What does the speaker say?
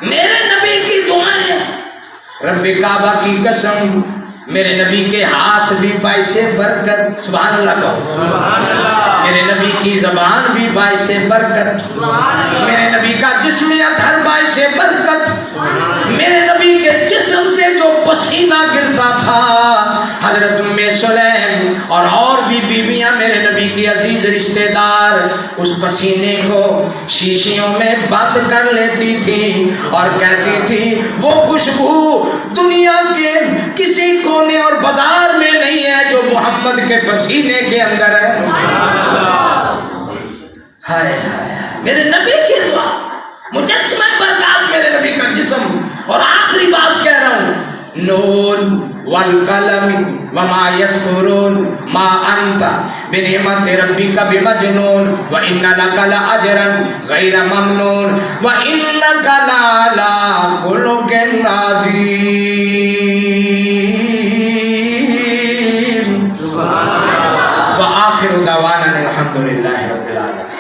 میرے نبی کی دعائیں، رب کعبہ کی قسم، میرے نبی کے ہاتھ بھی باعث برکت، سبحان اللہ کہو سبحان اللہ، میرے نبی کی زبان بھی باعث برکت، میرے نبی کا جسم اطہر باعث برکت، میرے نبی کے جسم سے جو پسینہ گرتا تھا، حضرت ام سلیم اور بھی بیویاں میرے نبی کی عزیز رشتہ دار اس پسینے کو شیشیوں میں بند کر لیتی تھی اور کہتی تھی وہ خوشبو دنیا کے کسی کونے اور بازار میں نہیں ہے جو محمد کے پسینے کے اندر ہے۔ ہائے میرے نبی کی دعا، مجسمہ برکات میرے نبی کا جسم۔ اور آخری بات کہہ رہا ہوں، نون والقلم وما یسطرون ما انت بنعمت ربک بمجنون وان لک لاجرا غیر ممنون وانک لعلی خلق عظیم۔ سبحان اللہ۔ وآخر دعوانا الحمد للہ رب العالمین۔